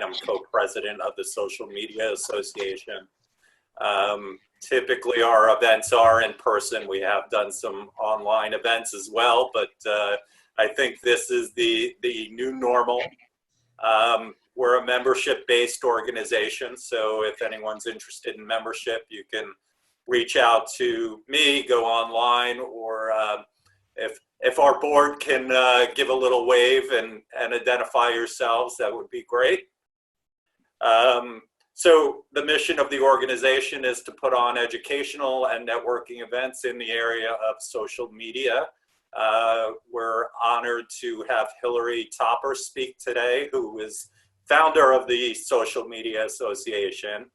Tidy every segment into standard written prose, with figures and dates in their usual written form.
I'm co-president of the Social Media Association. Typically our events are in person. We have done some online events as well, but I think this is the new normal. We're a membership-based organization, so if anyone's interested in membership, you can reach out to me, go online, or if our board can give a little wave and identify yourselves, that would be great. So the mission of the organization is to put on educational and networking events in the area of social media. We're honored to have Hillary Topper speak today, who is founder of the Social Media Association.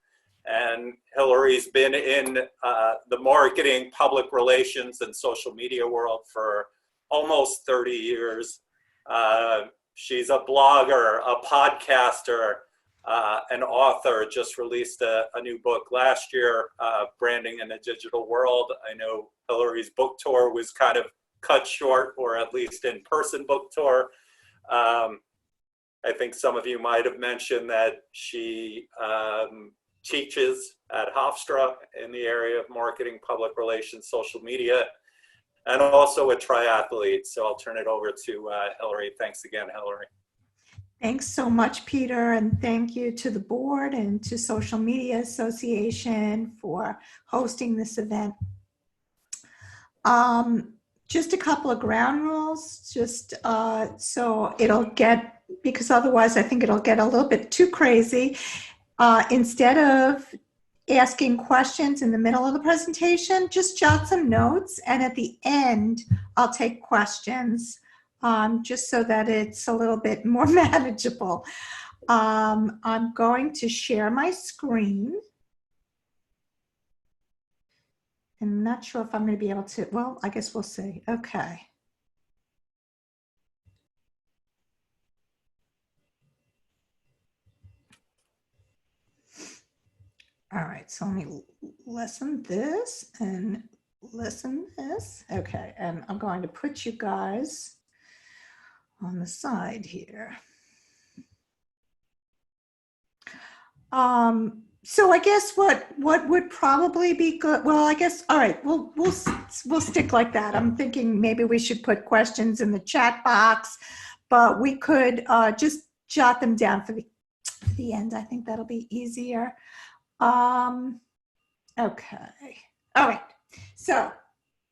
And Hillary's been in the marketing, public relations, and social media world for almost 30 years. She's a blogger, a podcaster, an author, just released a new book last year, Branding in a Digital World. I know Hillary's book tour was kind of cut short, or at least in-person book tour. I think some of you might have mentioned that she teaches at Hofstra in the area of marketing, public relations, social media, and also a triathlete. So I'll turn it over to Hillary. Thanks again, Hillary. Thanks so much, Peter, and thank you to the board and to Social Media Association for hosting this event. Just a couple of ground rules, just so it'll get, because otherwise I think it'll get a little bit too crazy. Instead of asking questions in the middle of the presentation, just jot some notes, and at the end, I'll take questions, just so that it's a little bit more manageable. I'm going to share my screen. I'm not sure if I'm going to be able to, well, I guess we'll see. Okay. All right, so let me lessen this and lessen this. Okay, and I'm going to put you guys on the side here. So I guess what would probably be good, well, I guess, all right, we'll stick like that. I'm thinking maybe we should put questions in the chat box, but we could just jot them down for the end. I think that'll be easier. Okay, all right, so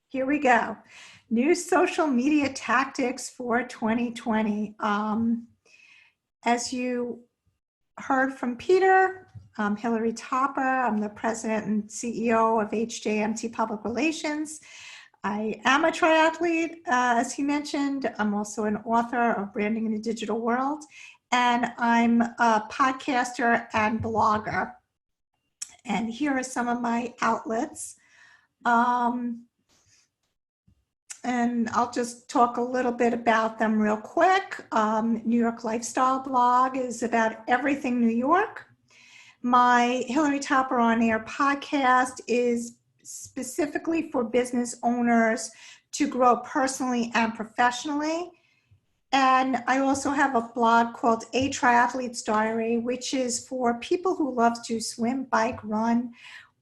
here we go. New social media tactics for 2020. As you heard from Peter, I'm Hillary Topper. I'm the president and CEO of HJMT Public Relations. I am a triathlete, as he mentioned. I'm also an author of Branding in a Digital World, and I'm a podcaster and blogger. And here are some of my outlets. And I'll just talk a little bit about them real quick. New York Lifestyle blog is about everything New York. My Hillary Topper On Air podcast is specifically for business owners to grow personally and professionally. And I also have a blog called A Triathlete's Diary, which is for people who love to swim, bike, run,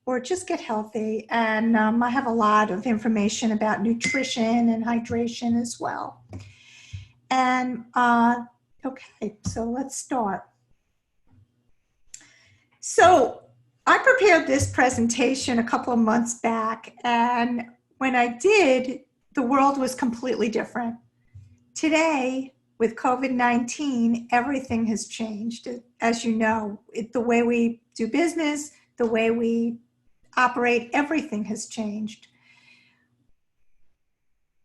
or just get healthy. And I have a lot of information about nutrition and hydration as well. And okay, so let's start. So I prepared this presentation a couple of months back, and when I did, the world was completely different. Today, with COVID-19, everything has changed. As you know, the way we do business, the way we operate, everything has changed.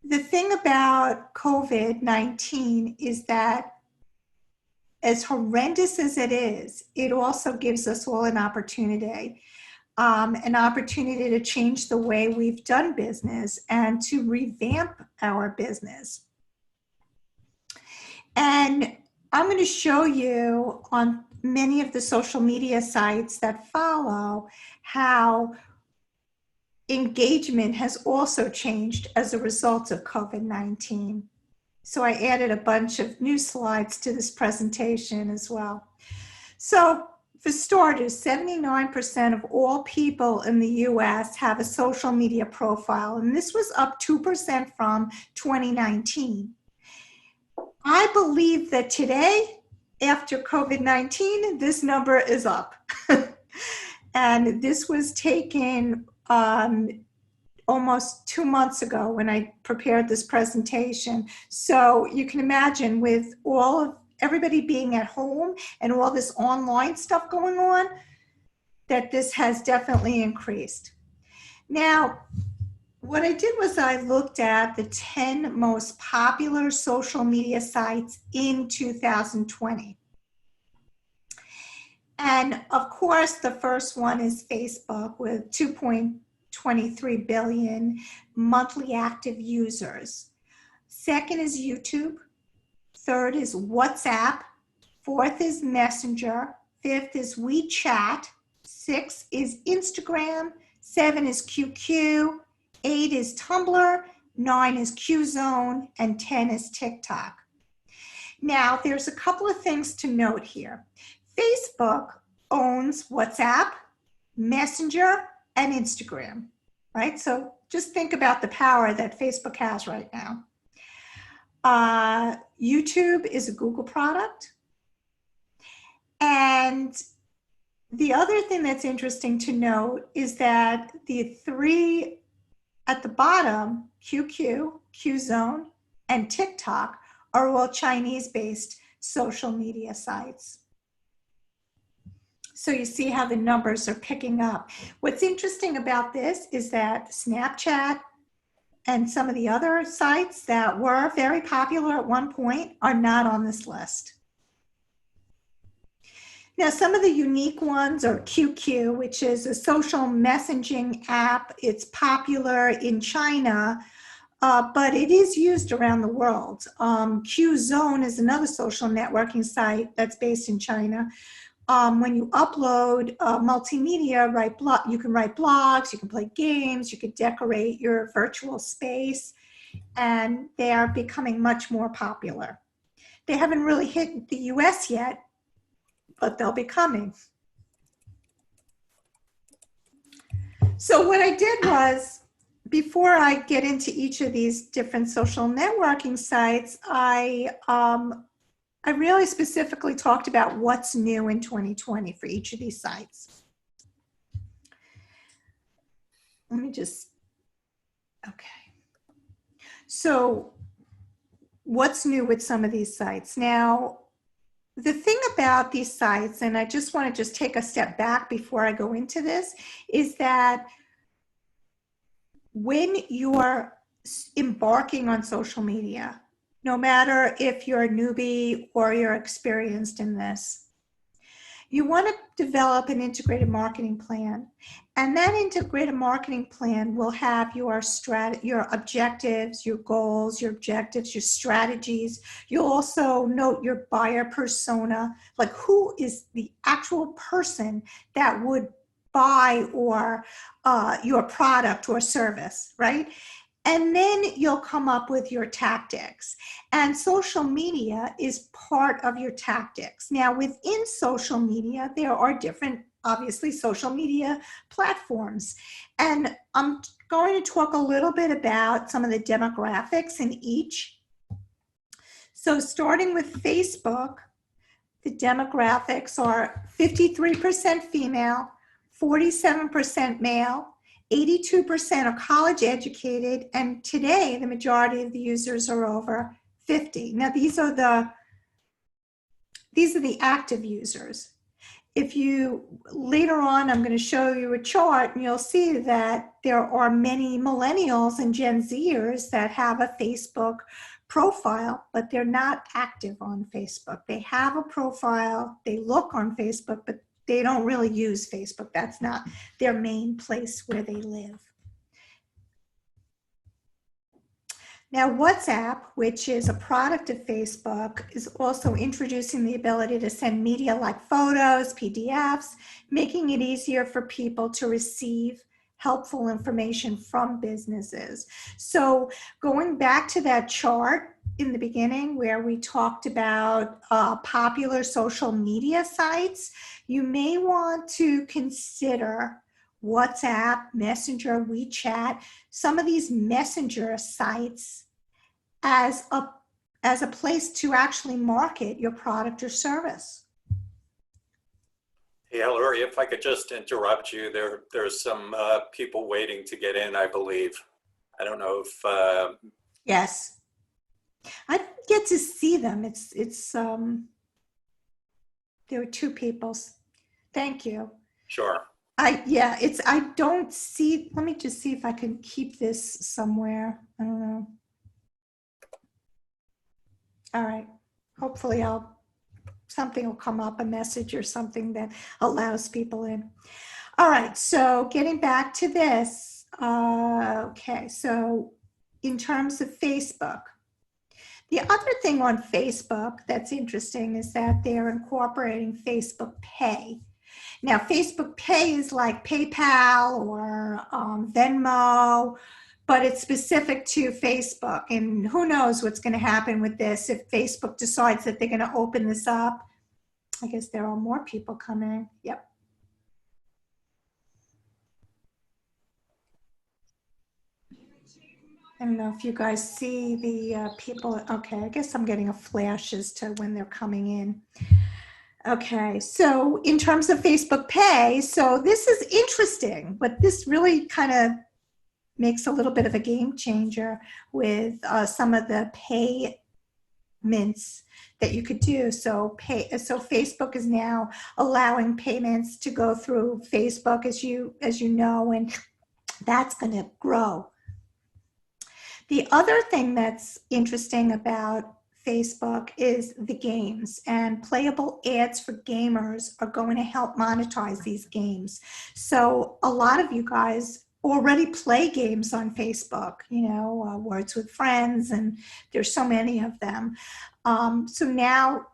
The thing about COVID-19 is that as horrendous as it is, it also gives us all an opportunity to change the way we've done business and to revamp our business. And I'm going to show you on many of the social media sites that follow how engagement has also changed as a result of COVID-19. So I added a bunch of new slides to this presentation as well. So for starters, 79% of all people in the US have a social media profile, and this was up 2% from 2019. I believe that today, after COVID-19, this number is up. And this was taken almost 2 months ago when I prepared this presentation. So you can imagine, with all of everybody being at home and all this online stuff going on, that this has definitely increased. Now, what I did was I looked at the 10 most popular social media sites in 2020. And of course, the first one is Facebook with 2.23 billion monthly active users. Second is YouTube. Third is WhatsApp. Fourth is Messenger. Fifth is WeChat. Sixth is Instagram. 7 is QQ. 8 is Tumblr. 9 is Qzone. And 10 is TikTok. Now, there's a couple of things to note here. Facebook owns WhatsApp, Messenger, and Instagram, right? So just think about the power that Facebook has right now. YouTube is a Google product. And the other thing that's interesting to note is that the three at the bottom, QQ, Qzone, and TikTok, are all Chinese-based social media sites. So you see how the numbers are picking up. What's interesting about this is that Snapchat and some of the other sites that were very popular at one point are not on this list. Now, some of the unique ones are QQ, which is a social messaging app. It's popular in China, but it is used around the world. Qzone is another social networking site that's based in China. When you upload multimedia, you can write blogs, you can play games, you can decorate your virtual space, and they are becoming much more popular. They haven't really hit the US yet, but they'll be coming. So what I did was, before I get into each of these different social networking sites, I really specifically talked about what's new in 2020 for each of these sites. Let me just, okay. So what's new with some of these sites? Now, the thing about these sites, and I just want to take a step back before I go into this, is that when you're embarking on social media, no matter if you're a newbie or you're experienced in this, you want to develop an integrated marketing plan. And that integrated marketing plan will have your objectives, your goals, your objectives, your strategies. You'll also note your buyer persona, like who is the actual person that would buy or your product or service, right? And then you'll come up with your tactics. And social media is part of your tactics. Now, within social media, there are different, obviously, social media platforms. And I'm going to talk a little bit about some of the demographics in each. So starting with Facebook, the demographics are 53% female, 47% male, 82% are college educated, and today the majority of the users are over 50. Now these are the active users. If you, later on, I'm going to show you a chart and you'll see that there are many millennials and Gen Zers that have a Facebook profile, but they're not active on Facebook. They have a profile, they look on Facebook, but they don't really use Facebook. That's not their main place where they live. Now, WhatsApp, which is a product of Facebook, is also introducing the ability to send media like photos, PDFs, making it easier for people to receive helpful information from businesses. So going back to that chart in the beginning where we talked about popular social media sites, you may want to consider WhatsApp, Messenger, WeChat, some of these messenger sites as a place to actually market your product or service. Hey, Hillary, if I could just interrupt you, there's some people waiting to get in, I believe. I don't know if... Yes. I didn't get to see them. There were two people. Thank you. Sure. I don't see, let me just see if I can keep this somewhere. I don't know. All right. Hopefully something will come up, a message or something that allows people in. All right. So getting back to this. Okay. So in terms of Facebook, the other thing on Facebook that's interesting is that they're incorporating Facebook Pay. Now, Facebook Pay is like PayPal or Venmo, but it's specific to Facebook. And who knows what's going to happen with this if Facebook decides that they're going to open this up. I guess there are more people coming. Yep. I don't know if you guys see the people. Okay, I guess I'm getting a flash as to when they're coming in. Okay, so in terms of Facebook Pay, so this is interesting, but this really kind of makes a little bit of a game changer with some of the payments that you could do. So Facebook is now allowing payments to go through Facebook, as you know, and that's going to grow. The other thing that's interesting about Facebook is the games, and playable ads for gamers are going to help monetize these games. So a lot of you guys already play games on Facebook, Words with Friends, and there's so many of them. So now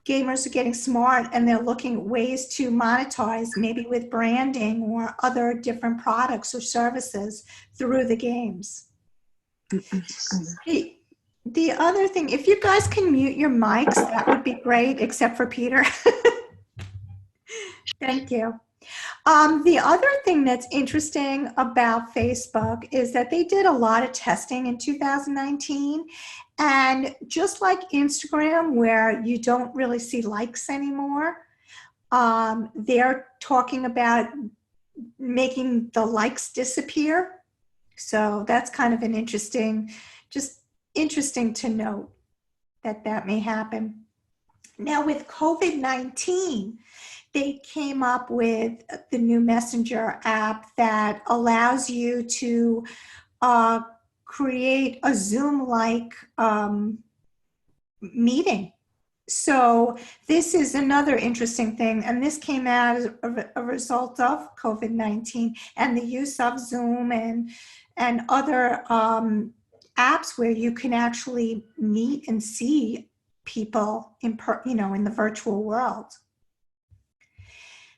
gamers are getting smart and they're looking at ways to monetize, maybe with branding or other different products or services through the games. The other thing, if you guys can mute your mics, that would be great, except for Peter. Thank you. The other thing that's interesting about Facebook is that they did a lot of testing in 2019. And just like Instagram, where you don't really see likes anymore, they're talking about making the likes disappear. So that's kind of an interesting to note that may happen. Now with COVID-19, they came up with the new Messenger app that allows you to create a Zoom-like meeting. So this is another interesting thing, and this came out as a result of COVID-19 and the use of Zoom and other apps where you can actually meet and see people in the virtual world.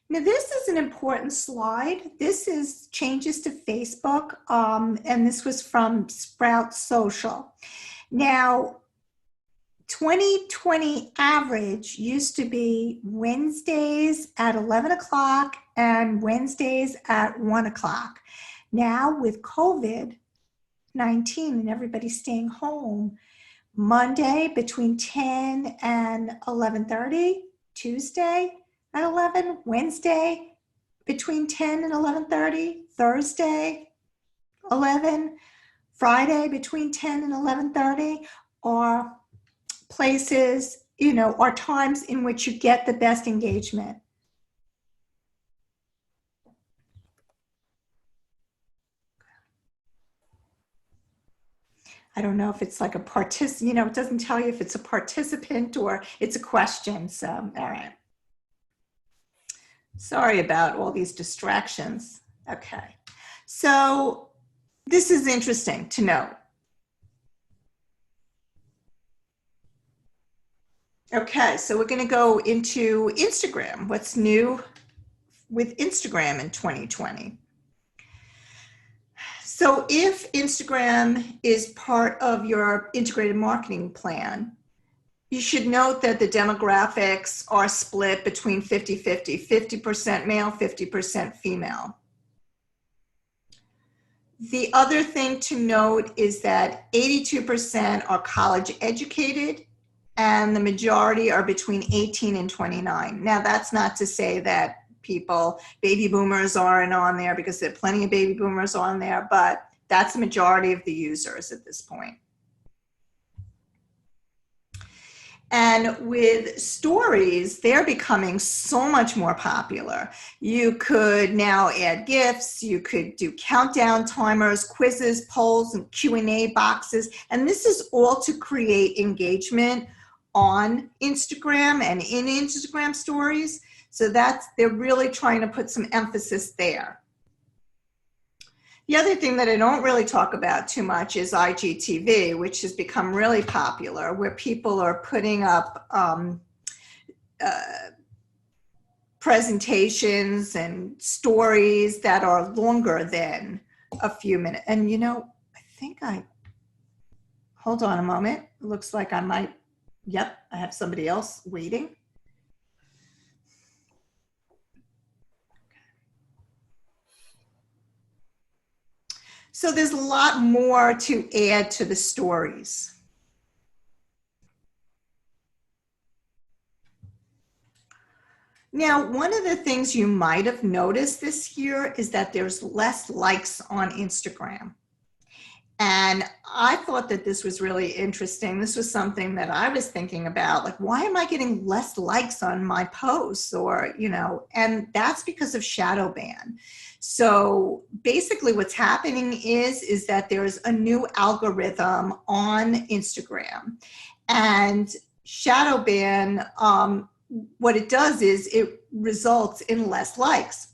Now this is an important slide. This is changes to Facebook, and this was from Sprout Social. Now 2020 average used to be Wednesdays at 11 o'clock and Wednesdays at 1 o'clock. Now with COVID-19 and everybody staying home, Monday between 10 and 11:30, Tuesday at 11, Wednesday between 10 and 11:30, Thursday 11, Friday between 10 and 11:30, or places, or times in which you get the best engagement. I don't know if it's like a participant, it doesn't tell you if it's a participant or it's a question. So, all right. Sorry about all these distractions. Okay. So this is interesting to note. Okay, so we're going to go into Instagram. What's new with Instagram in 2020? So if Instagram is part of your integrated marketing plan, you should note that the demographics are split between 50-50, 50% male, 50% female. The other thing to note is that 82% are college educated and the majority are between 18 and 29. Now, that's not to say that baby boomers aren't on there, because there are plenty of baby boomers on there, but that's the majority of the users at this point. And with stories, they're becoming so much more popular. You could now add GIFs, you could do countdown timers, quizzes, polls, and Q&A boxes. And this is all to create engagement on Instagram and in Instagram stories. So they're really trying to put some emphasis there. The other thing that I don't really talk about too much is IGTV, which has become really popular, where people are putting up presentations and stories that are longer than a few minutes. And hold on a moment. It looks like I have somebody else waiting. So there's a lot more to add to the stories. Now, one of the things you might have noticed this year is that there's less likes on Instagram. And I thought that this was really interesting. This was something that I was thinking about, like, why am I getting less likes on my posts? And that's because of shadow ban. So basically what's happening is that there's a new algorithm on Instagram, and shadow ban, what it does is it results in less likes.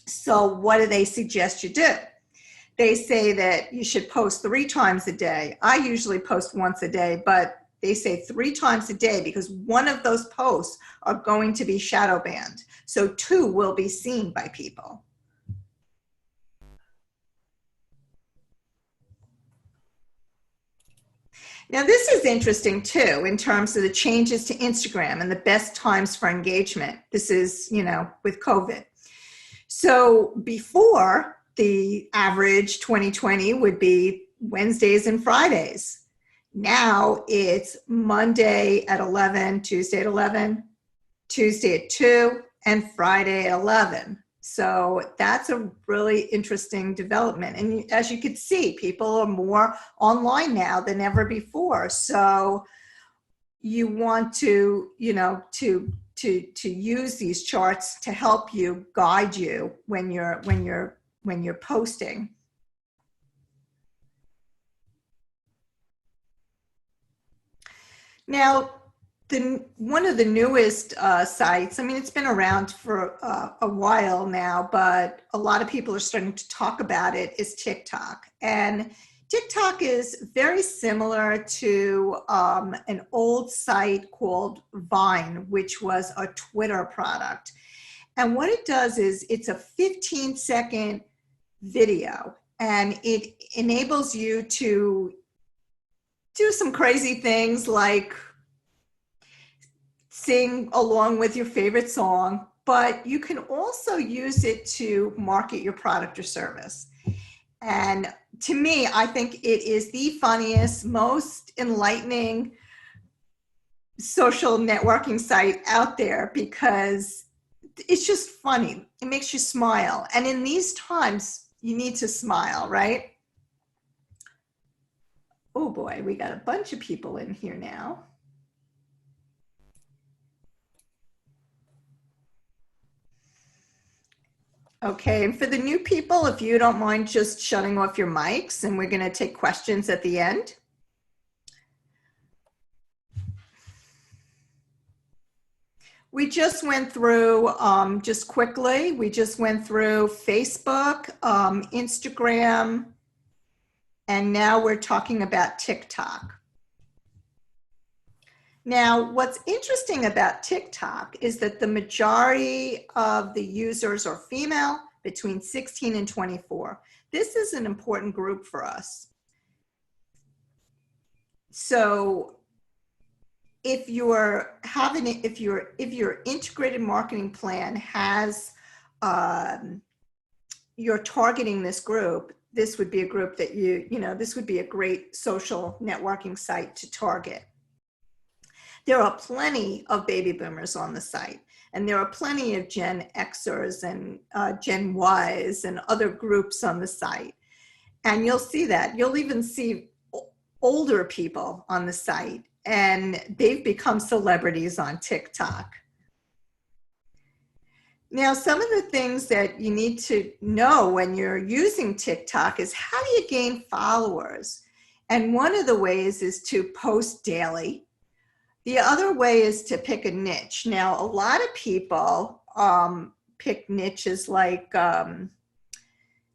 So what do they suggest you do? They say that you should post 3 times a day. I usually post once a day, but they say 3 times a day because one of those posts are going to be shadow banned. So 2 will be seen by people. Now, this is interesting too, in terms of the changes to Instagram and the best times for engagement. This is, with COVID. So before, the average 2020 would be Wednesdays and Fridays. Now it's Monday at 11, Tuesday at 11, Tuesday at 2, and Friday at 11. So that's a really interesting development. And as you can see, people are more online now than ever before. So you want to, to use these charts to help you, guide you when you're posting. Now, one of the newest sites, it's been around for a while now, but a lot of people are starting to talk about it, is TikTok. And TikTok is very similar to an old site called Vine, which was a Twitter product. And what it does is it's a 15-second video, and it enables you to do some crazy things like sing along with your favorite song, but you can also use it to market your product or service. And to me, I think it is the funniest, most enlightening social networking site out there, because it's just funny. It makes you smile. And in these times, you need to smile, right? Oh boy, we got a bunch of people in here now. Okay, and for the new people, if you don't mind just shutting off your mics, and we're going to take questions at the end. We just went through, just quickly, we just went through Facebook, Instagram, and now we're talking about TikTok. Now, what's interesting about TikTok is that the majority of the users are female, between 16 and 24. This is an important group for us. So if your integrated marketing plan has, you're targeting this group, this would be a group that this would be a great social networking site to target. There are plenty of baby boomers on the site, and there are plenty of Gen Xers and Gen Ys and other groups on the site. And you'll see that. You'll even see older people on the site, and they've become celebrities on TikTok. Now, some of the things that you need to know when you're using TikTok is, how do you gain followers? And one of the ways is to post daily. The other way is to pick a niche. Now, a lot of people pick niches like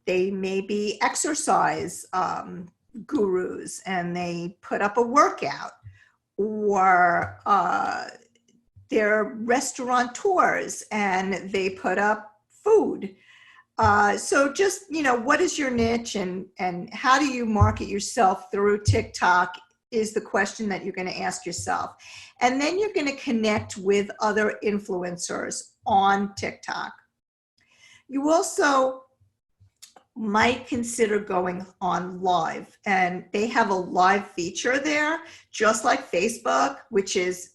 they may be exercise gurus, and they put up a workout, or they're restaurateurs and they put up food. So just, what is your niche, and how do you market yourself through TikTok is the question that you're going to ask yourself. And then you're going to connect with other influencers on TikTok. You also might consider going on live, and they have a live feature there, just like Facebook, which is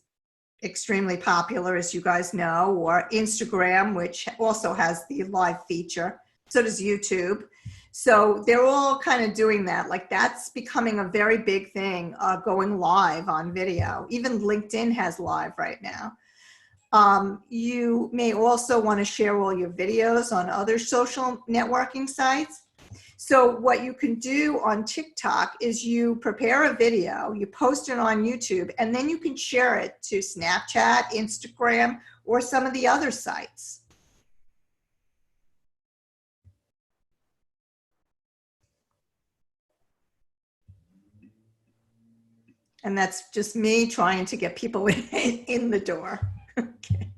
extremely popular, as you guys know, or Instagram, which also has the live feature. So does YouTube. So they're all kind of doing that. Like, that's becoming a very big thing, going live on video. Even LinkedIn has live right now. You may also want to share all your videos on other social networking sites. So what you can do on TikTok is you prepare a video, you post it on YouTube, and then you can share it to Snapchat, Instagram, or some of the other sites. And that's just me trying to get people in the door. Okay.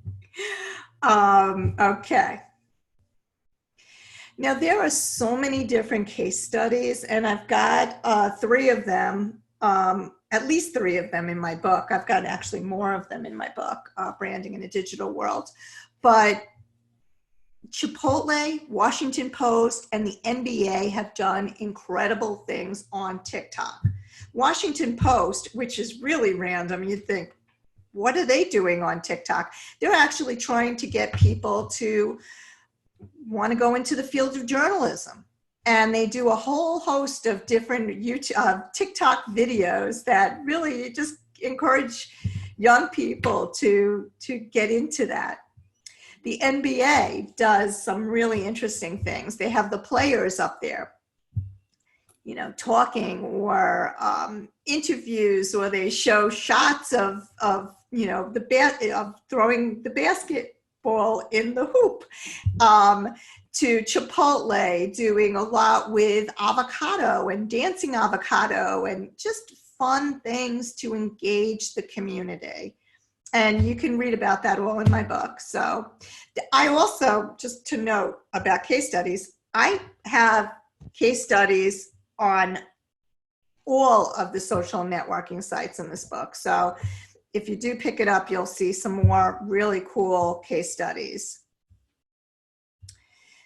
Okay. Now, there are so many different case studies, and I've got 3 of them, at least 3 of them in my book. I've got actually more of them in my book, Branding in a Digital World. But Chipotle, Washington Post, and the NBA have done incredible things on TikTok. Washington Post, which is really random, you'd think, what are they doing on TikTok? They're actually trying to get people to want to go into the field of journalism. And they do a whole host of different TikTok videos that really just encourage young people to get into that. The NBA does some really interesting things. They have the players up there, talking, or interviews, or they show shots of throwing the basketball in the hoop. To Chipotle doing a lot with avocado and dancing avocado, and just fun things to engage the community. And you can read about that all in my book. So I also, just to note about case studies, I have case studies on all of the social networking sites in this book. So if you do pick it up, you'll see some more really cool case studies.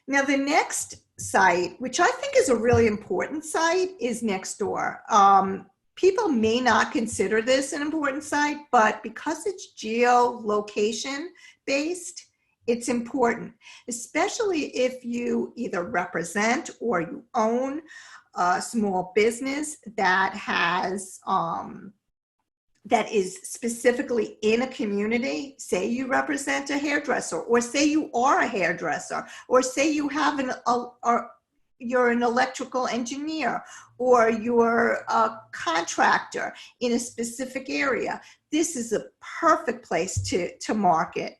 Now, the next site, which I think is a really important site, is Nextdoor. People may not consider this an important site, but because it's geolocation based, it's important, especially if you either represent or you own a small business that has that is specifically in a community. Say you represent a hairdresser, or say you are a hairdresser, or say you have you're an electrical engineer, or you're a contractor in a specific area. This is a perfect place to market.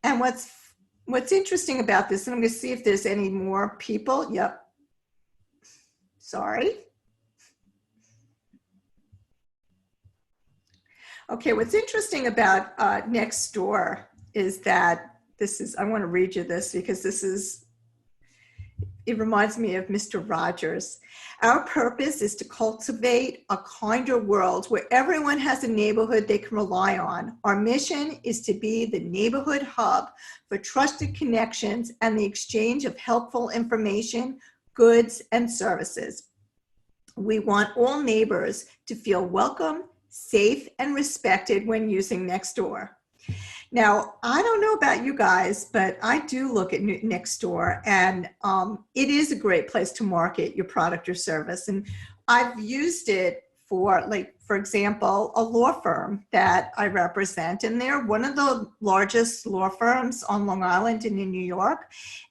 And what's interesting about this, and I'm going to see if there's any more people. Yep. Sorry. Okay, what's interesting about Nextdoor is that I want to read you this, because this is it reminds me of Mr. Rogers. Our purpose is to cultivate a kinder world where everyone has a neighborhood they can rely on. Our mission is to be the neighborhood hub for trusted connections and the exchange of helpful information, goods, and services. We want all neighbors to feel welcome, safe, and respected when using Nextdoor. Now, I don't know about you guys, but I do look at Nextdoor, and it is a great place to market your product or service. And I've used it for, like, for example, a law firm that I represent, and they're one of the largest law firms on Long Island and in New York.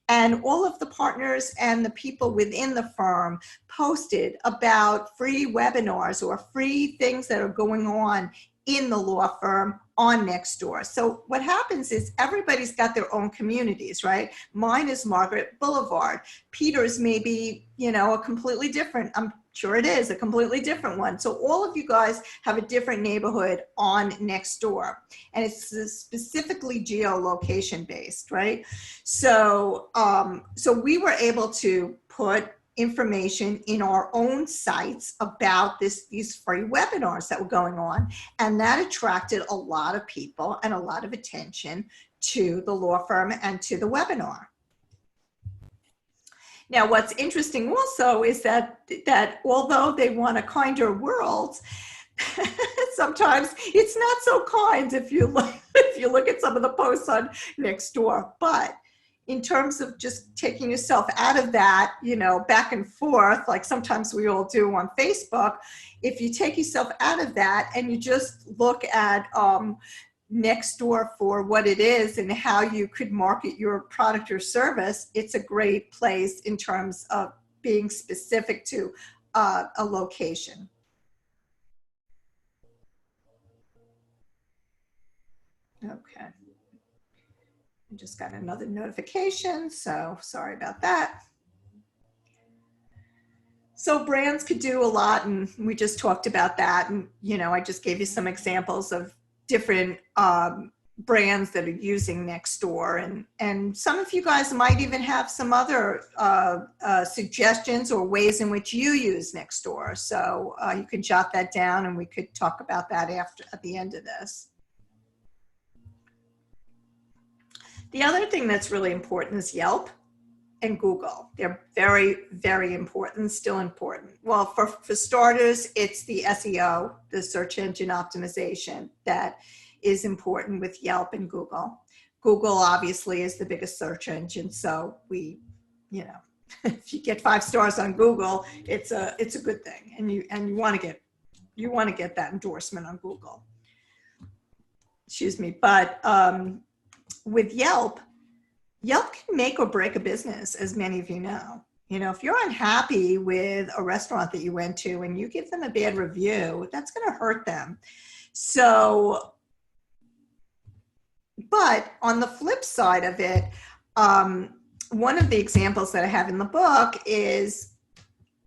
And all of the partners and the people within the firm posted about free webinars or free things that are going on in the law firm on Nextdoor. So what happens is everybody's got their own communities, right? Mine is Margaret Boulevard. Peter's maybe, you know, a completely different, I'm sure it is a completely different one. So all of you guys have a different neighborhood on Nextdoor, and it's specifically geolocation based, right? So, so we were able to put information in our own sites about these free webinars that were going on, and that attracted a lot of people and a lot of attention to the law firm and to the webinar. Now, what's interesting also is that although they want a kinder world, sometimes it's not so kind if you look at some of the posts on Nextdoor. But in terms of just taking yourself out of that, you know, back and forth, like sometimes we all do on Facebook, if you take yourself out of that and you just look at Nextdoor for what it is and how you could market your product or service, it's a great place in terms of being specific to a location. Okay. I just got another notification, so sorry about that. So brands could do a lot, and we just talked about that. And, you know, I just gave you some examples of different brands that are using Nextdoor. And some of you guys might even have some other suggestions or ways in which you use Nextdoor. So you can jot that down, and we could talk about that at the end of this. The other thing that's really important is Yelp and Google. They're very, very important, still important. Well, for starters, it's the SEO, the search engine optimization, that is important with Yelp and Google. Google obviously is the biggest search engine, so we, you know, if you get 5 stars on Google, it's a good thing, and you want to get that endorsement on Google. Excuse me, but with Yelp can make or break a business, as many of you know. You know, if you're unhappy with a restaurant that you went to and you give them a bad review, that's going to hurt them. So, but on the flip side of it, one of the examples that I have in the book is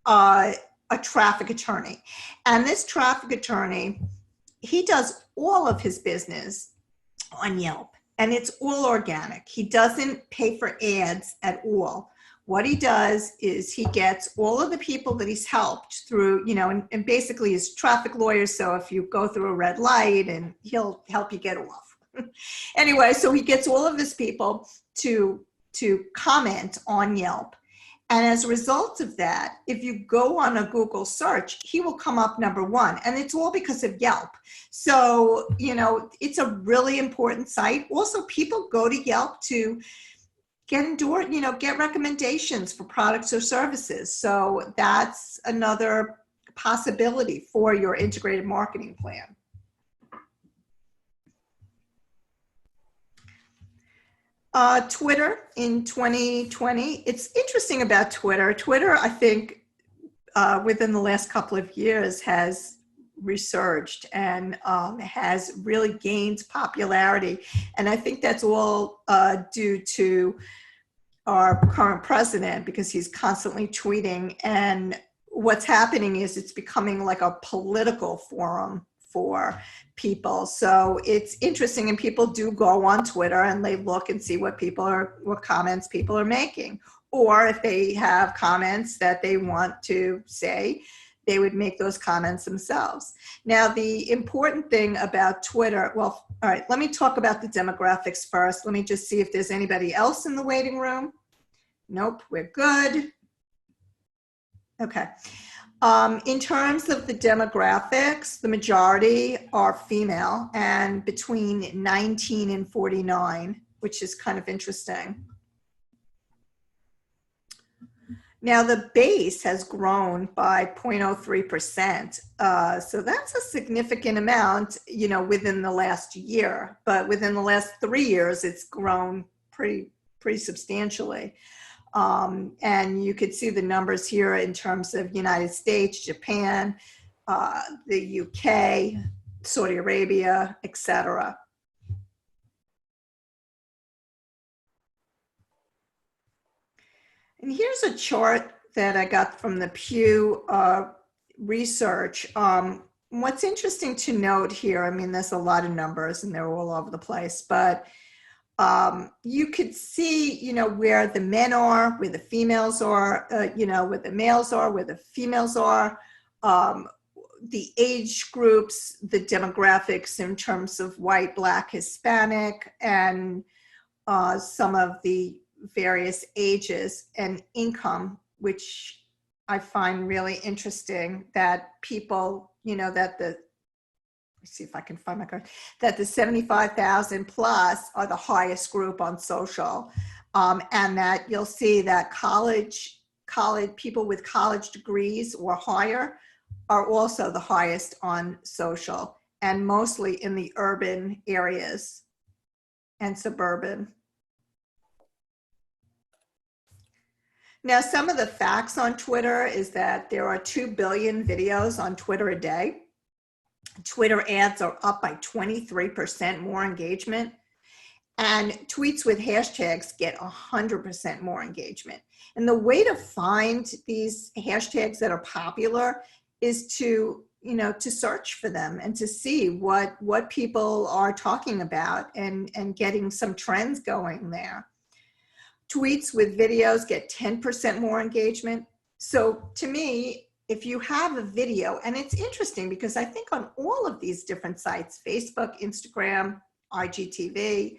a traffic attorney. And this traffic attorney, he does all of his business on Yelp. And it's all organic. He doesn't pay for ads at all. What he does is he gets all of the people that he's helped through, you know, and basically he's traffic lawyer. So if you go through a red light, and he'll help you get off. Anyway, so he gets all of his people to comment on Yelp. And as a result of that, if you go on a Google search, he will come up #1. And it's all because of Yelp. So, you know, it's a really important site. Also, people go to Yelp to get recommendations for products or services. So that's another possibility for your integrated marketing plan. Twitter in 2020. It's interesting about Twitter. Twitter, I think, within the last couple of years has resurged and has really gained popularity. And I think that's all due to our current president, because he's constantly tweeting. And what's happening is it's becoming like a political forum for people. So it's interesting, and people do go on Twitter and they look and see what comments people are making. Or if they have comments that they want to say, they would make those comments themselves. Now, the important thing about Twitter, well, all right, let me talk about the demographics first. Let me just see if there's anybody else in the waiting room. Nope, we're good. Okay. In terms of the demographics, the majority are female and between 19 and 49, which is kind of interesting. Now, the base has grown by 0.03%. So that's a significant amount, you know, within the last year. But within the last 3 years, it's grown pretty substantially. And you could see the numbers here in terms of United States, Japan, the UK, Saudi Arabia, etc. And here's a chart that I got from the Pew Research. What's interesting to note here, I mean, there's a lot of numbers and they're all over the place, but you could see, you know, where the men are, where the females are, you know, where the males are, where the females are, the age groups, the demographics in terms of white, Black, Hispanic, and some of the various ages and income, which I find really interesting, that people, you know, that let's see if I can find my card, that the 75,000 plus are the highest group on social. And that you'll see that college people with college degrees or higher are also the highest on social, and mostly in the urban areas and suburban. Now, some of the facts on Twitter is that there are 2 billion videos on Twitter a day. Twitter ads are up by 23% more engagement. And tweets with hashtags get 100% more engagement. And the way to find these hashtags that are popular is to, you know, to search for them and to see what people are talking about and getting some trends going there. Tweets with videos get 10% more engagement. So to me, if you have a video, and it's interesting because I think on all of these different sites, Facebook, Instagram, IGTV,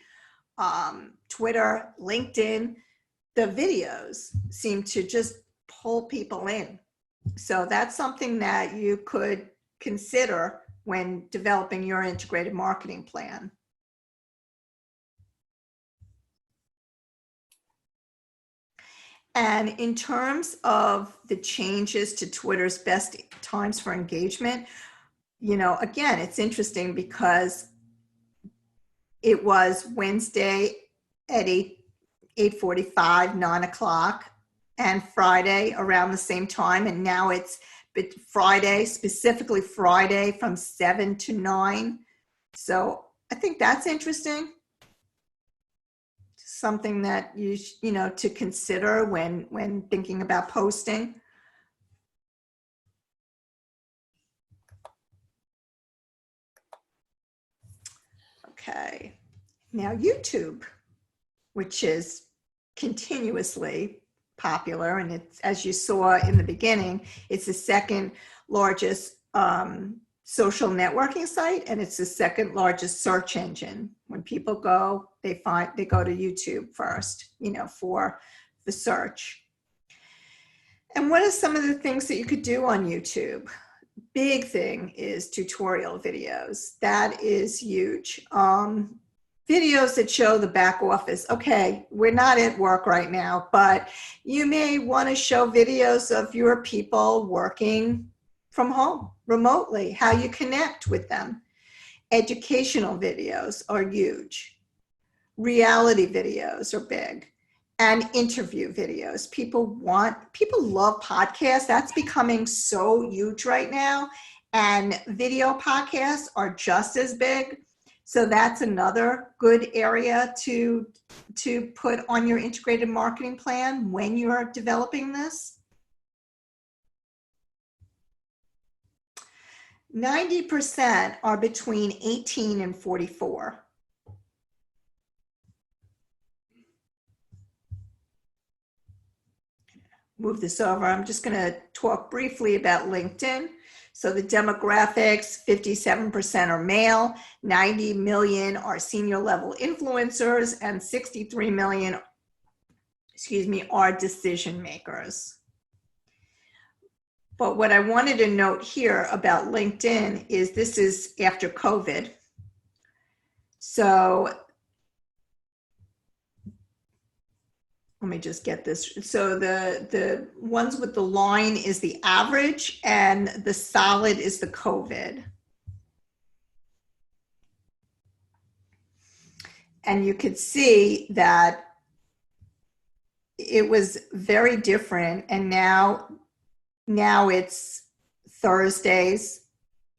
Twitter, LinkedIn, the videos seem to just pull people in. So that's something that you could consider when developing your integrated marketing plan. And in terms of the changes to Twitter's best times for engagement, you know, again, it's interesting because it was Wednesday at 8:45, 9 o'clock, and Friday around the same time. And now it's Friday, specifically Friday from 7 to 9. So I think that's interesting. Something that you know, to consider when thinking about posting. Okay, now YouTube, which is continuously popular, and it's, as you saw in the beginning, it's the second largest social networking site, and it's the second largest search engine. When people go, they go to YouTube first, you know, for the search. And what are some of the things that you could do on YouTube? Big thing is tutorial videos. That is huge. Videos that show the back office. Okay, we're not at work right now, but you may want to show videos of your people working from home, remotely, how you connect with them. Educational videos are huge. Reality videos are big. And interview videos. People love podcasts. That's becoming so huge right now. And video podcasts are just as big. So that's another good area to put on your integrated marketing plan when you're developing this. 90% are between 18 and 44. Move this over. I'm just going to talk briefly about LinkedIn. So the demographics, 57% are male, 90 million are senior level influencers, and 63 million, are decision makers. But what I wanted to note here about LinkedIn is this is after COVID. So let me just get this. So the ones with the line is the average and the solid is the COVID. And you could see that it was very different. And now it's Thursdays,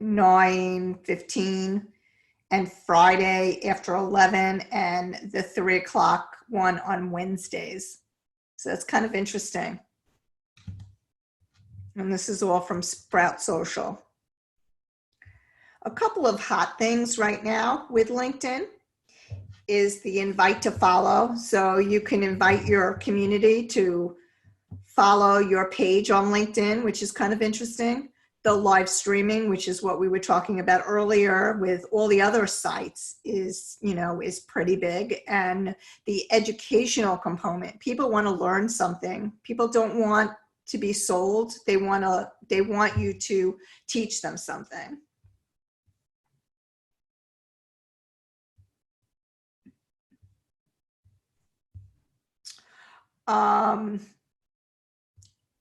9:15, and Friday after 11, and the 3 o'clock one on Wednesdays. So that's kind of interesting. And this is all from Sprout Social. A couple of hot things right now with LinkedIn is the invite to follow. So you can invite your community to follow your page on LinkedIn, which is kind of interesting. The live streaming, which is what we were talking about earlier with all the other sites, is pretty big. And the educational component, people want to learn something. People don't want to be sold. They want you to teach them something.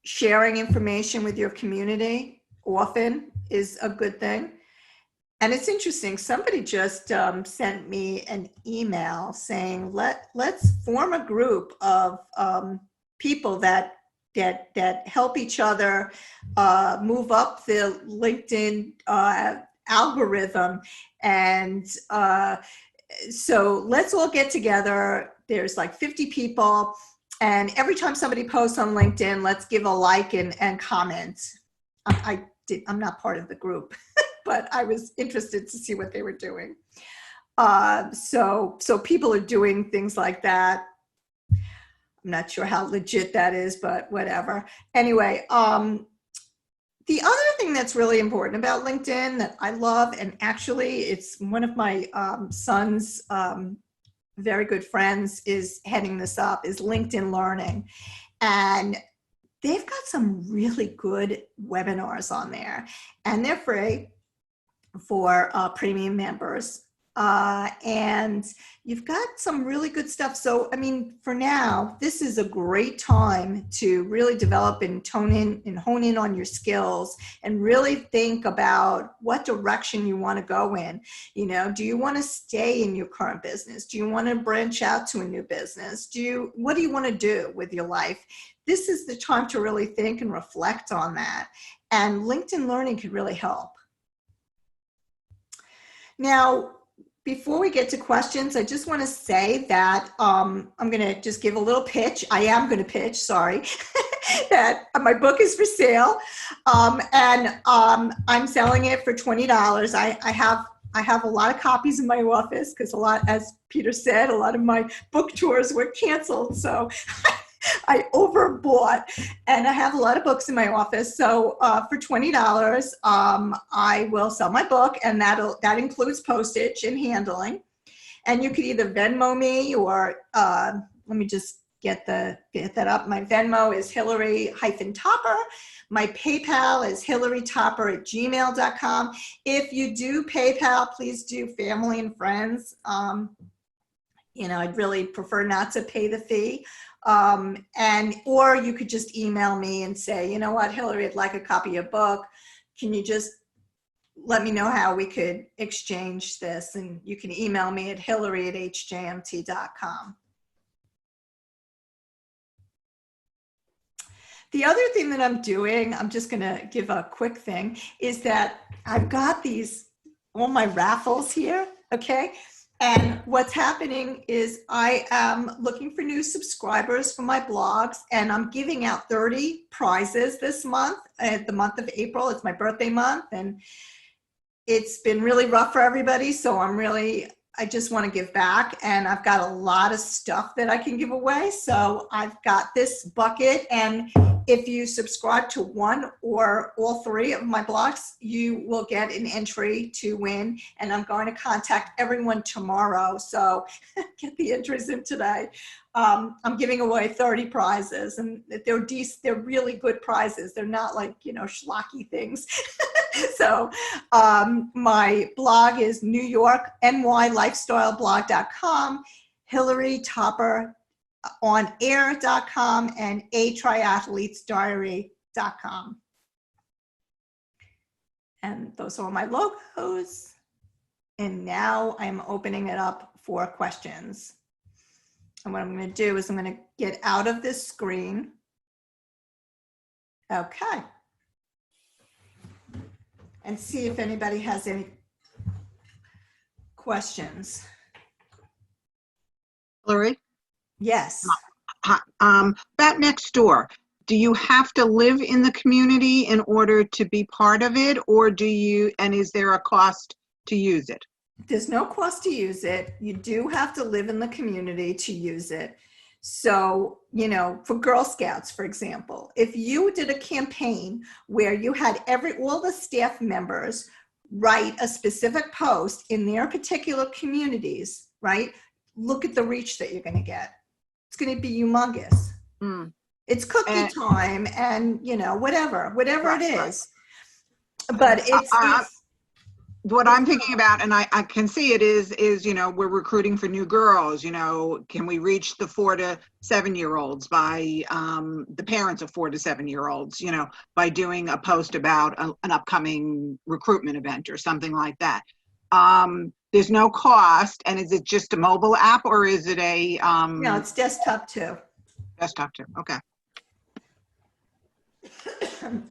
Sharing information with your community often is a good thing. And it's interesting, somebody just sent me an email saying, let's form a group of people that help each other move up the LinkedIn algorithm. And so let's all get together. There's like 50 people. And every time somebody posts on LinkedIn, let's give a like and comment. I'm not part of the group, but I was interested to see what they were doing. So people are doing things like that. I'm not sure how legit that is, but whatever. Anyway, the other thing that's really important about LinkedIn that I love, and actually it's one of my son's very good friends is heading this up, is LinkedIn Learning. And they've got some really good webinars on there, and they're free for premium members. And you've got some really good stuff. So, I mean, for now, this is a great time to really develop and hone in on your skills and really think about what direction you want to go in. Do you want to stay in your current business? Do you want to branch out to a new business? What do you want to do with your life? This is the time to really think and reflect on that. And LinkedIn Learning could really help. Now, before we get to questions, I just want to say that I'm going to just give a little pitch. I am going to pitch, sorry, that my book is for sale, and I'm selling it for $20. I have a lot of copies in my office because as Peter said, a lot of my book tours were canceled. So I overbought, and I have a lot of books in my office. So for $20, I will sell my book, and that includes postage and handling. And you could either Venmo me, or let me just get that up. My Venmo is Hillary-Topper. My PayPal is hillarytopper@gmail.com. If you do PayPal, please do family and friends. I'd really prefer not to pay the fee. Or you could just email me and say, you know what, Hillary, I'd like a copy of your book. Can you just let me know how we could exchange this? And you can email me at hillary@hjmt.com. The other thing that I'm doing, I'm just going to give a quick thing, is that I've got all my raffles here, okay? And what's happening is I am looking for new subscribers for my blogs, and I'm giving out 30 prizes this month, the month of April. It's my birthday month, and it's been really rough for everybody. So I just want to give back, and I've got a lot of stuff that I can give away. So I've got this bucket, and if you subscribe to one or all three of my blogs, you will get an entry to win. And I'm going to contact everyone tomorrow. So get the entries in today. I'm giving away 30 prizes, and they're really good prizes. They're not like, schlocky things. So my blog is NewYorkNYLifestyleblog.com, Hillary Topper onair.com, and atriathletesdiary.com. And those are my logos. And now I'm opening it up for questions. And what I'm going to do is I'm going to get out of this screen. Okay. And see if anybody has any questions. Hillary? Yes. About next door, do you have to live in the community in order to be part of it, or and is there a cost to use it? There's no cost to use it. You do have to live in the community to use it. So, for Girl Scouts, for example, if you did a campaign where you had all the staff members write a specific post in their particular communities, right? Look at the reach that you're going to get. It's going to be humongous. Mm. It's cookie time and, whatever Right, it is. Right. But it's what I'm thinking about, and I can see it is we're recruiting for new girls. Can we reach the 4 to 7-year-olds by the parents of 4 to 7-year-olds? By doing a post about an upcoming recruitment event or something like that. There's no cost, and is it just a mobile app, or is it a? No, it's desktop too. Desktop too. Okay.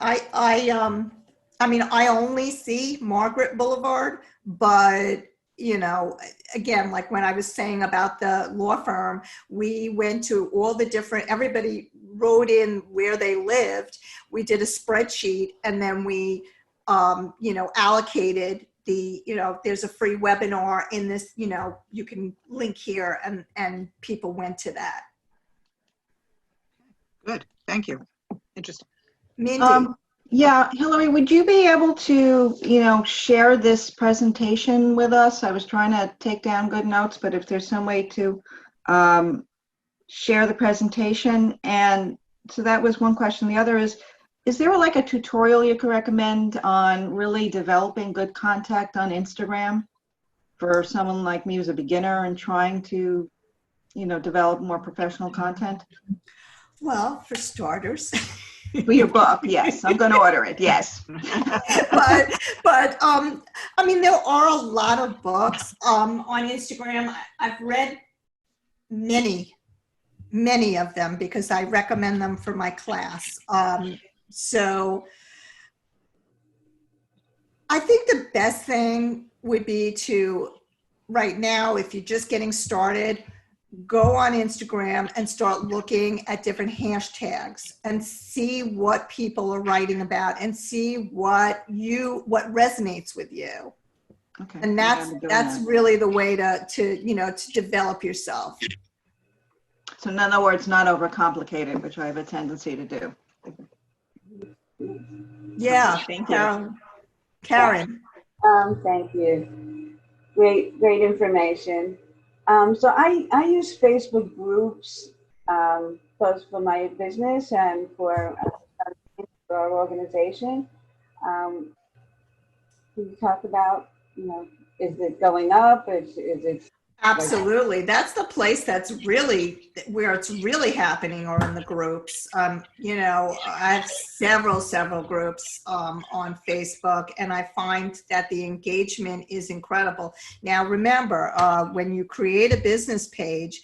I only see Margaret Boulevard, but again, like when I was saying about the law firm, we went to all the everybody wrote in where they lived. We did a spreadsheet, and then we, allocated there's a free webinar in this, you can link here, and people went to that. Good. Thank you. Interesting. Mindy. Yeah, Hillary, would you be able to, share this presentation with us? I was trying to take down good notes, but if there's some way to share the presentation. And so that was one question. The other is there like a tutorial you could recommend on really developing good contact on Instagram for someone like me who's a beginner and trying to, develop more professional content? Well, for starters. For your book, yes. I'm going to order it, yes. but there are a lot of books on Instagram. I've read many of them because I recommend them for my class. So I think the best thing would be to, right now, if you're just getting started, go on Instagram and start looking at different hashtags and see what people are writing about and see what resonates with you. Okay. And that's really the way to develop yourself. So in other words, not overcomplicated, which I have a tendency to do. Yeah. Thank you. Karen. Thank you. Great information. So I use Facebook groups both for my business and for our organization. Can you talk about, is it going up? Is it? Absolutely. That's the place that's really where it's really happening, or in the groups. I have several groups on Facebook, and I find that the engagement is incredible. Now, remember, when you create a business page,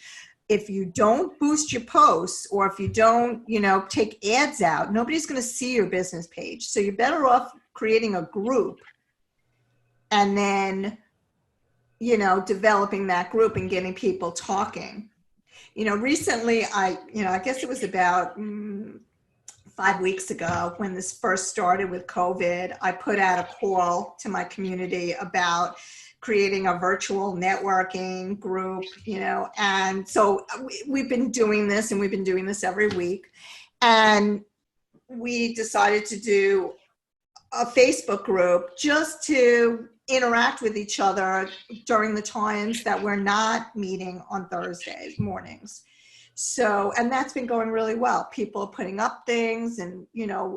if you don't boost your posts, or if you don't, take ads out, nobody's going to see your business page. So you're better off creating a group and then developing that group and getting people talking. Recently I guess it was about 5 5 weeks ago, when this first started with COVID, I put out a call to my community about creating a virtual networking group, and so we've been doing this, and we've been doing this every week. And we decided to do a Facebook group just to interact with each other during the times that we're not meeting on Thursdays mornings. So, and that's been going really well. People are putting up things and,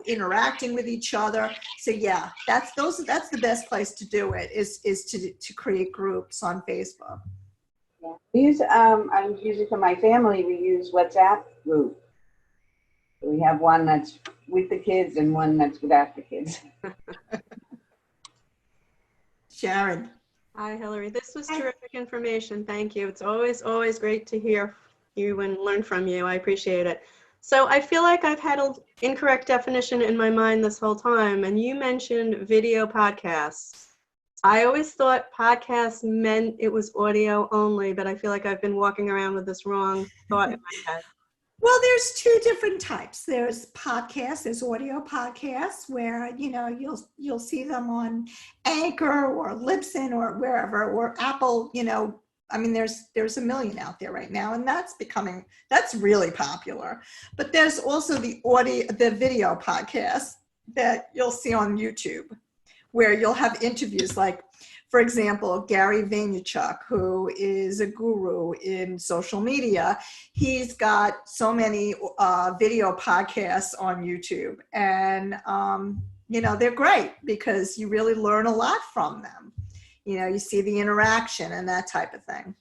interacting with each other. So yeah, that's the best place to do it is to create groups on Facebook. Yeah. We use, I'm using for my family, we use WhatsApp group. We have one that's with the kids and one that's without the kids. Sharon. Hi, Hillary. This was terrific information. Thank you. It's always great to hear you and learn from you. I appreciate it. So I feel like I've had an incorrect definition in my mind this whole time, and you mentioned video podcasts. I always thought podcasts meant it was audio only, but I feel like I've been walking around with this wrong thought in my head. Well, there's two different types. There's podcasts, there's audio podcasts where, you'll see them on Anchor or Libsyn or wherever, or Apple, there's a million out there right now, and that's really popular. But there's also the video podcast that you'll see on YouTube, where you'll have interviews like, for example, Gary Vaynerchuk, who is a guru in social media. He's got so many video podcasts on YouTube, and they're great because you really learn a lot from them. You see the interaction and that type of thing.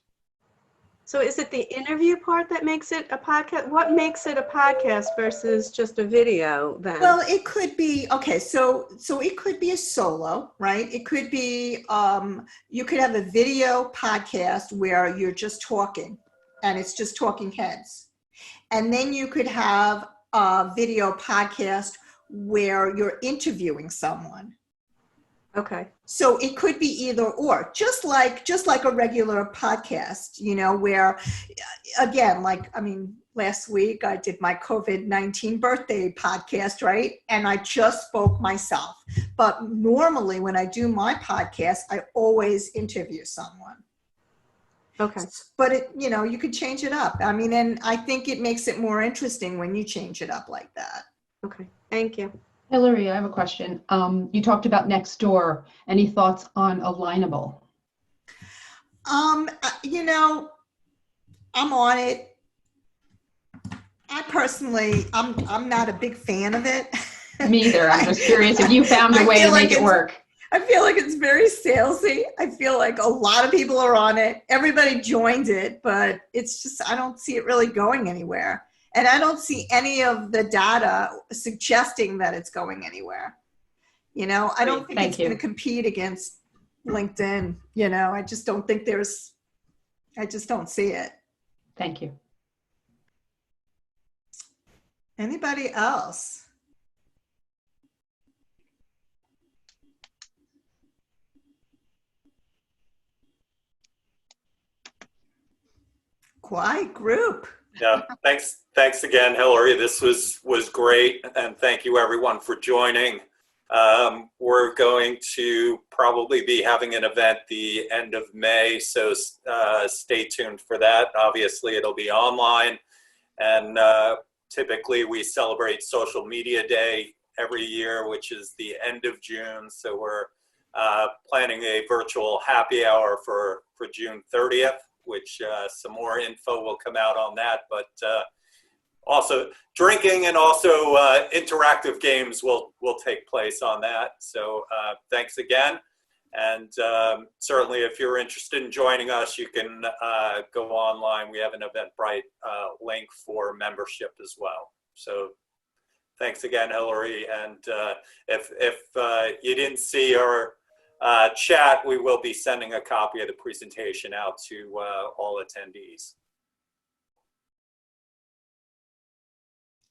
So is it the interview part that makes it a podcast? What makes it a podcast versus just a video then? Well, it could be, okay, so it could be a solo, right? It could be, you could have a video podcast where you're just talking and it's just talking heads. And then you could have a video podcast where you're interviewing someone. Okay. So it could be either or, just like a regular podcast, where, again, last week I did my COVID-19 birthday podcast, right? And I just spoke myself. But normally when I do my podcast, I always interview someone. Okay. But you could change it up. And I think it makes it more interesting when you change it up like that. Okay. Thank you. Hillary, I have a question. You talked about Nextdoor. Any thoughts on Alignable? I'm on it. I personally, I'm not a big fan of it. Me either. I'm just curious if you found a way to make it work. I feel like it's very salesy. I feel like a lot of people are on it. Everybody joined it, but it's just, I don't see it really going anywhere. And I don't see any of the data suggesting that it's going anywhere. I don't think it's going to compete against LinkedIn. I just don't think I just don't see it. Thank you. Anybody else? Quiet group. Yeah, thanks again, Hillary. This was great, and thank you everyone for joining. We're going to probably be having an event the end of May, so stay tuned for that. Obviously, it'll be online, and typically we celebrate Social Media Day every year, which is the end of June. So we're planning a virtual happy hour for June 30th. Which some more info will come out on that, but also drinking and also interactive games will take place on that. So thanks again, and certainly if you're interested in joining us, you can go online. We have an Eventbrite link for membership as well. So thanks again, Hillary, and if you didn't see our chat, we will be sending a copy of the presentation out to all attendees.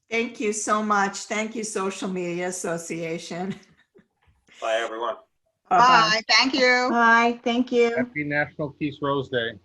Thank you so much. Thank you, Social Media Association. Bye, everyone. Bye. Thank you. Bye. Thank you. Happy National Peace Rose Day.